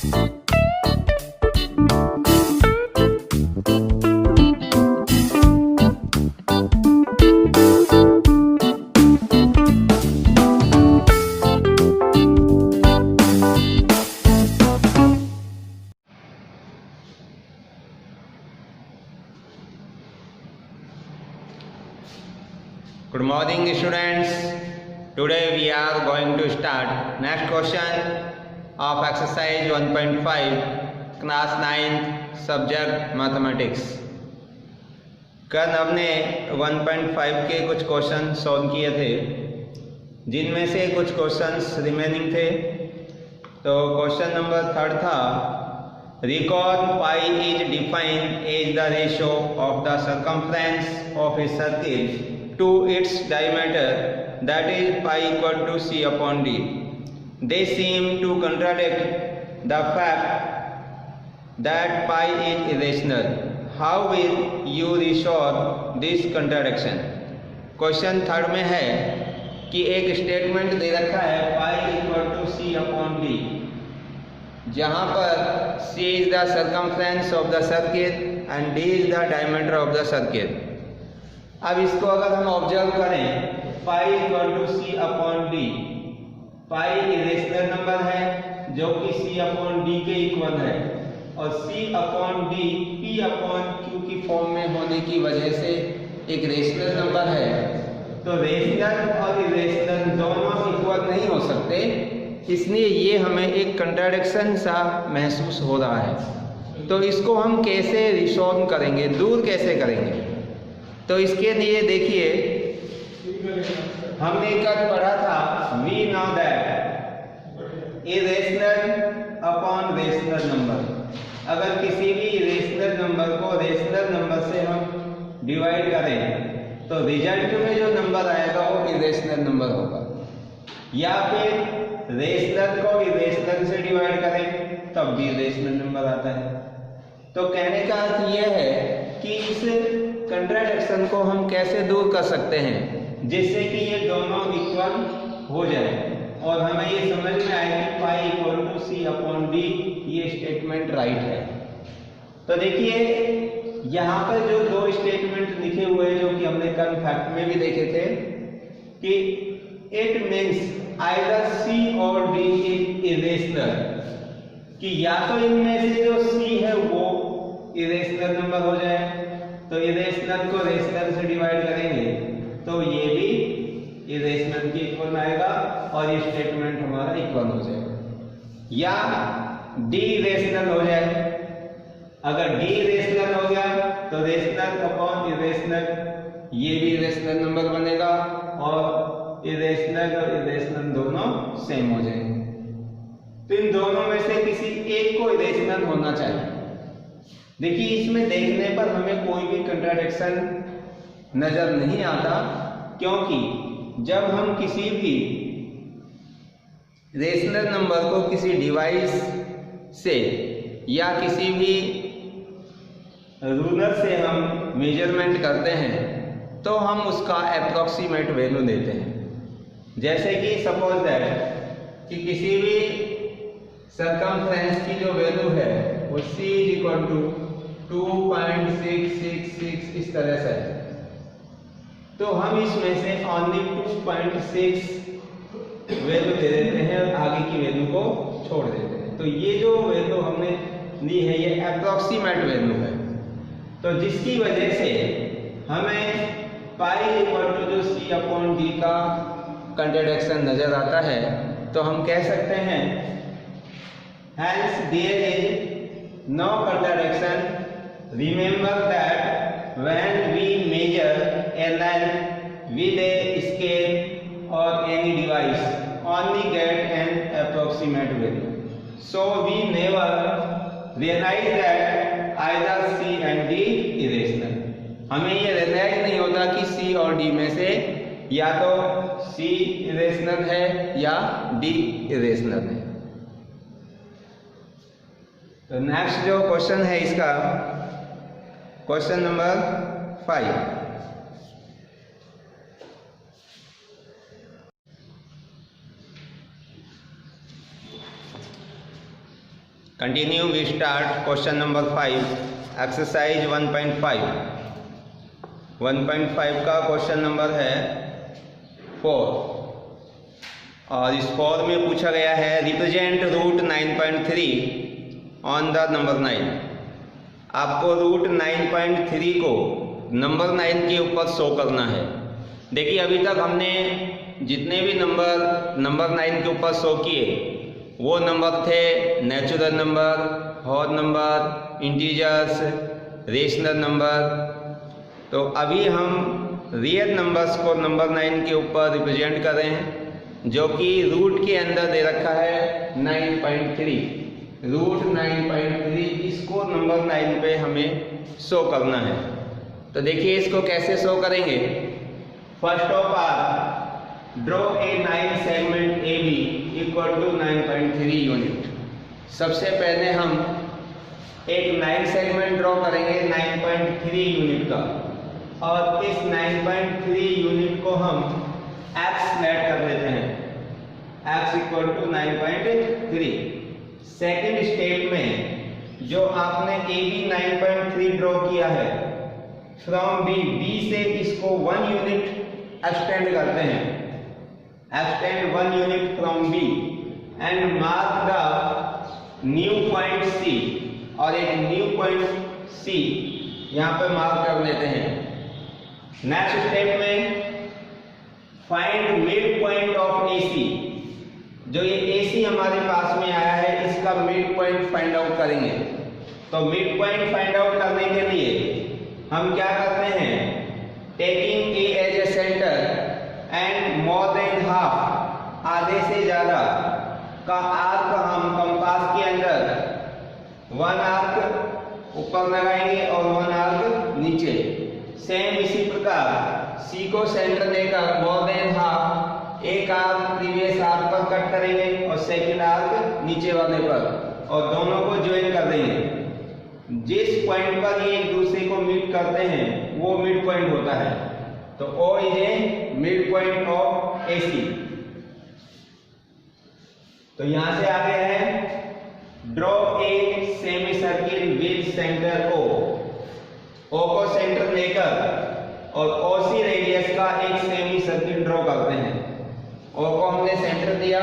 Good morning students. Today we are going to start next question of exercise 1.5 class 9 subject mathematics. कल हमने 1.5 के कुछ question solve किए थे, जिनमें से कुछ क्वेश्चंस रिमेनिंग थे। तो क्वेश्चन नंबर 3 था, recall pi is defined as the ratio of the circumference of a circle to its diameter, that is pi equal to c upon d. They seem to contradict the fact that pi is irrational. How will you resolve this contradiction? Question 3 में है कि एक statement दे रखा है pi equal to c upon d, जहाँ पर c is the circumference of the circle and d is the diameter of the circle. अब इसको अगर हम ऑब्जर्व करें, pi equal to C upon D, pi irrational number है जो कि सी अपॉन डी के इक्वल है, और C upon D P upon Q की फॉर्म में होने की वजह से एक रेशनल नंबर है। तो रेशनल और इरेशनल दोनों इक्वल नहीं हो सकते, इसलिए ये हमें एक कंट्राडिक्शन सा महसूस हो रहा है। तो इसको हम कैसे रिसॉल्व करेंगे, दूर कैसे करेंगे? तो इसके लिए देखिए, हमने कल पढ़ा था we know that irrational upon rational number. अगर किसी भी रेशनल नंबर को रेशनल नंबर से हम डिवाइड करें तो रिजल्ट में जो नंबर आएगा वो इरेशनल नंबर होगा, या फिर रेशनल को इरेशनल से डिवाइड करें तब भी रेशनल नंबर आता है। तो कहने का अर्थ यह है कि इस कंट्राडिक्शन को हम कैसे दूर कर सकते हैं जिससे कि ये दोनों इक्वल हो जाए और हमें ये समझ में आए कि pi equal to C upon D ये स्टेटमेंट राइट है। तो देखिए, यहाँ पर जो दो स्टेटमेंट लिखे हुए हैं जो कि हमने कल फैक्ट में भी देखे थे कि इट मीन्स आइदर सी और डी इज इरेशनल, कि या तो इनमें से जो सी है वो इरेशनल नंबर हो जाए, तो इरेशनल को रेशनल से डिवाइड करेंगे तो ये भी इरेशनल के इक्वल आएगा और ये स्टेटमेंट हमारा इक्वल हो जाएगा, या डी रेशनल हो जाए। अगर डी रेशनल हो गया तो रेशनल अपॉन इरेशनल ये भी इरेशनल नंबर बनेगा और इरेशनल और इरेशनल दोनों सेम हो जाएंगे। तो इन दोनों में से किसी एक को इरेशनल होना चाहिए। देखिए, इसमें देखने पर हमें कोई भी कंट्राडिक्शन नजर नहीं आता, क्योंकि जब हम किसी भी रेशनल नंबर को किसी डिवाइस से या किसी भी रूलर से हम मेजरमेंट करते हैं तो हम उसका अप्रोक्सीमेट वैल्यू देते हैं। जैसे कि सपोज दैट कि किसी भी सर्कमफ्रेंस की जो वैल्यू है वो c इज इक्वल टू 2.666 इस तरह से है, तो हम इसमें से ओनली 2.6 वैल्यू दे देते हैं और आगे की वैल्यू को छोड़ देते हैं। तो ये जो वैल्यू हमने ली है ये अप्रोक्सीमेट वैल्यू है, तो जिसकी वजह से हमें पाई इक्वल टू जो c अपॉन डी का कंट्राडिक्शन नजर आता है। तो हम कह सकते हैं hence there is no contradiction. Remember that when we measure a length with a scale or any device, only get an approximate value. So we never realize that either C and D irrational. हमें ये realise नहीं होता कि C और D में से या तो C इरेशनल है या D इरेशनल है। तो नेक्स्ट जो क्वेश्चन है इसका question number 5, continue we start question number 5 exercise 1.5 का क्वेश्चन नंबर है 4 और इस 4 में पूछा गया है represent root 9.3 on the number 9। आपको रूट 9.3 को नंबर 9 के ऊपर शो करना है। देखिए अभी तक हमने जितने भी नंबर 9 के ऊपर शो किए वो नंबर थे natural number, whole number, integers, rational number. तो अभी हम रियल नंबर्स को नंबर 9 के ऊपर रिप्रेजेंट कर रहे हैं जो कि रूट के अंदर दे रखा है 9.3। रूट 9.3 इसको नंबर 9 पे हमें शो करना है। तो देखिए इसको कैसे शो करेंगे। First of all draw a 9 segment A B equal to 9.3 unit. सबसे पहले हम एक 9 सेगमेंट ड्रॉ करेंगे 9.3 यूनिट का और इस 9.3 यूनिट को हम x सेट कर लेते हैं, x equal to 9.3। Second step में जो आपने ए बी 9.3 ड्रॉ किया है फ्रॉम बी से इसको 1 यूनिट एक्सटेंड करते हैं, extend 1 unit from B and mark the new point C. और एक न्यू पॉइंट सी यहाँ पे मार्क कर लेते हैं। नेक्स्ट स्टेप में find mid point of AC. जो ये एसी हमारे पास में आया है इसका मिड पॉइंट फाइंड आउट करेंगे। तो मिड पॉइंट फाइंड आउट करने के लिए हम क्या करते हैं, taking A as a centre and more than half, आधे से ज्यादा का आर्क हम कंपास के अंदर 1 आर्क ऊपर लगाएंगे और 1 आर्क नीचे। सेम इसी प्रकार सी को सेंटर देकर मोर देन हाफ एक आर्क प्रीवियस आर्क पर कट करेंगे और सेकंड आर्क नीचे वाले पर और दोनों को ज्वाइन कर देंगे। जिस पॉइंट पर ये एक दूसरे को मीट करते हैं वो मिड पॉइंट होता है। तो O is a mid point of AC। तो यहां से आगे है draw a semi circle with centre O। O को सेंटर लेकर और OC रेडियस का एक सेमी सर्किल ड्रॉ करते हैं। O को हमने सेंटर दिया,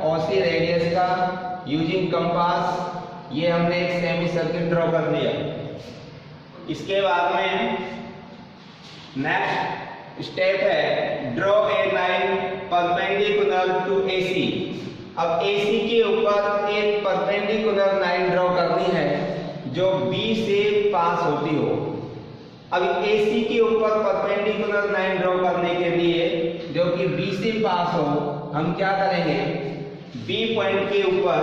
OC रेडियस का यूजिंग कंपास ये हमने एक सेमी सर्किल ड्रॉ कर दिया। इसके बाद में नेक्स्ट स्टेप है draw a line perpendicular to AC। अब AC के ऊपर एक परपेंडिकुलर लाइन ड्रॉ करनी है जो B से पास होती हो। अब AC के ऊपर परपेंडिकुलर लाइन ड्रॉ करने के लिए जो कि B से पास हो हम क्या करेंगे, B पॉइंट के ऊपर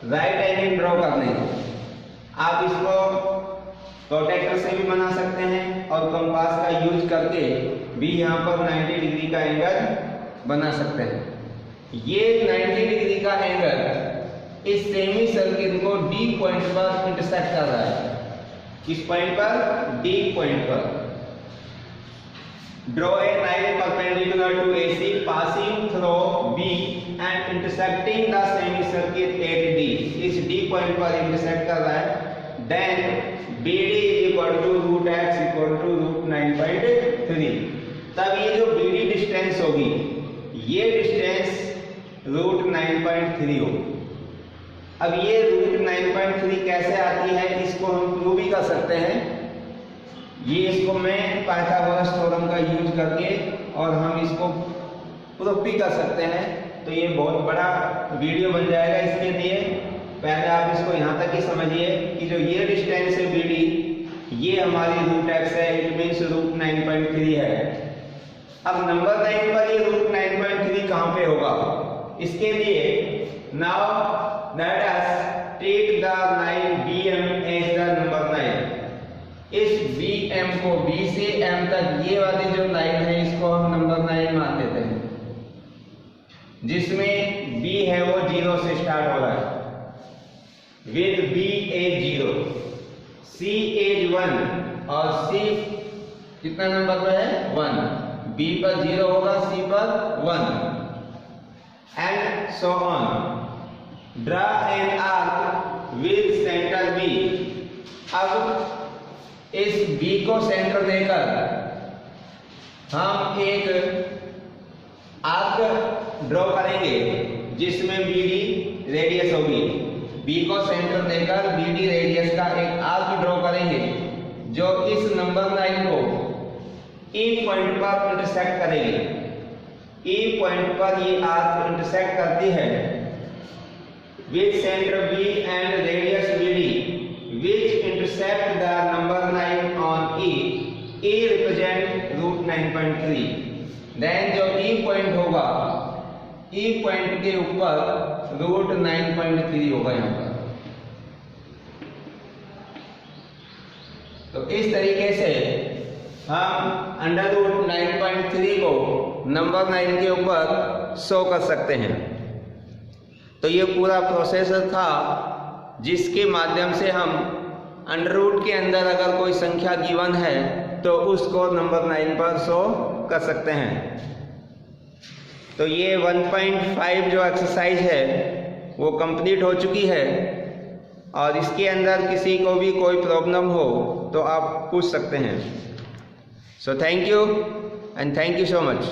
राइट एंगल ड्रॉ करने हैं। आप इसको प्रोटेक्टर से भी बना सकते हैं और कंपास का यूज करके भी यहाँ पर 90 डिग्री का एंगल बना सकते हैं। ये 90 डिग्री का एंगल इस semi circle D D point पर इंटरसेक्ट कर रहा है। किस पॉइंट पर, D पॉइंट पर। Draw a line perpendicular to AC passing through B and intersecting the semicircle at D। इस D पॉइंट पर इंटरसेक्ट कर रहा है। Then BD is equal to root x equal to root 9.3। तब ये जो BD डिस्टेंस होगी ये डिस्टेंस रूट 9.3 होगी। अब ये रूट 9.3 कैसे आती है इसको हम प्रूव भी कर सकते हैं। ये इसको मैं पाइथागोरस थ्योरम का यूज करके और हम इसको प्रूफ भी कर सकते हैं। तो ये बहुत बड़ा वीडियो बन जाएगा। इसके लिए पहले आप इसको यहाँ तक ही समझिए कि जो ये डिस्टेंस है BD ये हमारी रूट x है, इट मीन्स रूट 9.3 है। अब नंबर 9 पर ये रूट 9.3 कहाँ पे होगा, इसके लिए now let us take the line BM as the number 9। इस BM को B से M तक ये वाली जो लाइन है इसको हम नंबर 9 मान लेते हैं, जिसमें B है वो 0 से स्टार्ट हो रहा है with B as 0, C as 1 और C कितना नंबर पर है 1। B पर 0 होगा, C पर 1 and so on। Draw an arc अब इस B को सेंटर देकर हम एक आर्क ड्रॉ करेंगे जिसमें BD रेडियस होगी। B को सेंटर देकर BD रेडियस का एक आर्क ड्रॉ करेंगे जो इस नंबर लाइन को E पॉइंट पर इंटरसेक्ट करेगी। E पॉइंट पर ये आर्क इंटरसेक्ट करती है with center B and radius BD which intersect the number line on E. E represent root 9.3. Then जो E पॉइंट होगा, E पॉइंट के ऊपर रूट 9.3 होगा यहाँ पर। तो इस तरीके से हम अंडर रूट 9.3 को नंबर 9 के ऊपर शो कर सकते हैं। तो ये पूरा प्रोसेसर था जिसके माध्यम से हम अंडर रूट के अंदर अगर कोई संख्या गिवन है तो उसको नंबर 9 पर शो कर सकते हैं। तो ये 1.5 जो एक्सरसाइज है वो कंप्लीट हो चुकी है और इसके अंदर किसी को भी कोई प्रॉब्लम हो तो आप पूछ सकते हैं। So thank you and thank you so much.